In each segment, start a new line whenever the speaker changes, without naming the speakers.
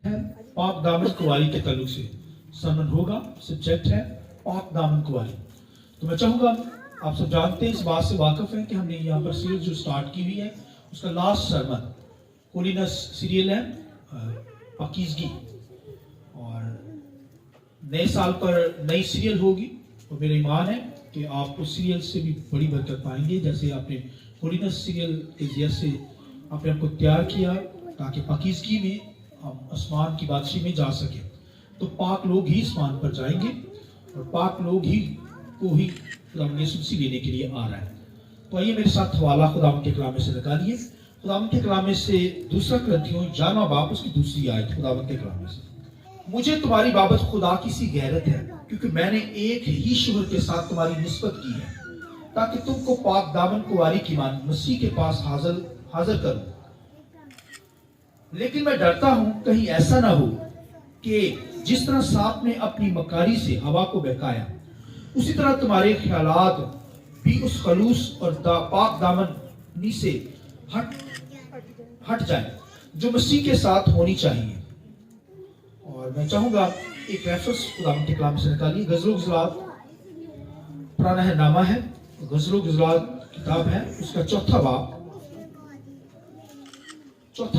है पाक दामन कुंवारी के ताल्लुक से सरमन होगा। सब्जेक्ट है पाक दामन कुंवारी। तो मैं चाहूंगा, आप सब जानते हैं, इस बात से वाकिफ हैं कि हमने यहाँ पर सीरीज जो स्टार्ट की हुई है उसका लास्ट सरमन होलीनेस सीरियल है, पाकीज़गी, और नए साल पर नई सीरियल होगी। और मेरा ईमान है कि आप उस सीरियल से भी बड़ी बरकत पाएंगे, जैसे आपने होलीनेस सीरियल के जरिए से आपने आपको तैयार किया ताकि पाकीज़गी में हम आसमान की बादशाही में जा सके। तो पाक लोग ही आसमान पर जाएंगे और पाक लोग ही को ही खुदावंद यीशु मसीह लेने के लिए आ रहा है। तो आइए मेरे साथ हवाला खुदावंद के कलाम से निकालिए। खुदावंद के कलाम से 2 कुरिन्थियों 11वां बाब उसकी दूसरी आयत खुदावंद के कलाम से। मुझे तुम्हारी बाबत खुदा की सी गैरत है, क्योंकि मैंने एक ही शुगर के साथ तुम्हारी निस्बत की है, ताकि तुमको पाक दामन कुंवारी की मान मसीह के पास हाजिर करूं। लेकिन मैं डरता हूं कहीं ऐसा ना हो कि जिस तरह सांप ने अपनी मकारी से हवा को बहकाया, उसी तरह तुम्हारे ख्यालात भी उस खलूस और पाक दामनी से हट जाए जो मसीह के साथ होनी चाहिए। और मैं चाहूंगा एक रेफरेंस खुदावंद के कलाम से निकालिए। गज़लो गुज़लात पुराना है नामा है, गज़लो गुज़लात किताब है, उसका चौथा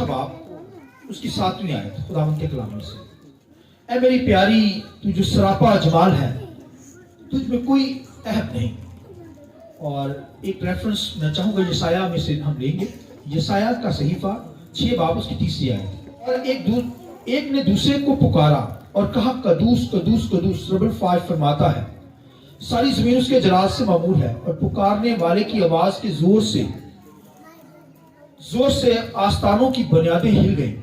बाब उसकी 7वीं आयत खुदावंद के कलाम से। ऐ मेरी प्यारी, तू जो सरापा जमाल है, तुझ में कोई ऐब नहीं। और एक रेफरेंस मैं चाहूंगा यशायाह में से हम लेंगे। यशायाह का सहीफा 6 बाब उसकी 3री आयत। और एक ने दूसरे को पुकारा और कहा, कदूस कदूस कदूस रब्बुल फाज फरमाता है, सारी जमीन उसके जलाल से मामूर है। और पुकारने वाले की आवाज के जोर से आस्तानों की बुनियादें हिल गई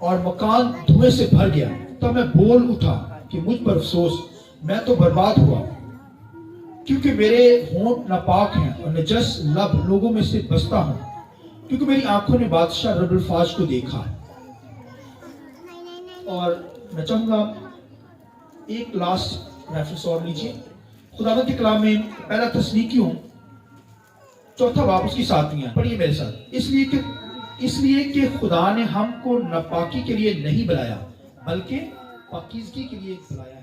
और मकान धुएं से भर गया। तब मैं बोल उठा कि मुझ पर अफसोस, मैं तो बर्बाद हुआ, क्योंकि मेरे होंठ नापाक हैं और नजस लब लोगों में से बसता हूं, क्योंकि मेरी आंखों ने बादशाह रब्बुल फाज को देखा है। और मैं चाहूंगा एक लास्ट रेफरेंस और लीजिए। खुदावंद के कलाम में पहला तस्नीकियों 4वां बाब उसकी 7वीं आयत पढ़िए मेरे साथ। इसलिए कि खुदा ने हमको नापाकी के लिए नहीं बुलाया, बल्कि पाकीज़गी के लिए बुलाया।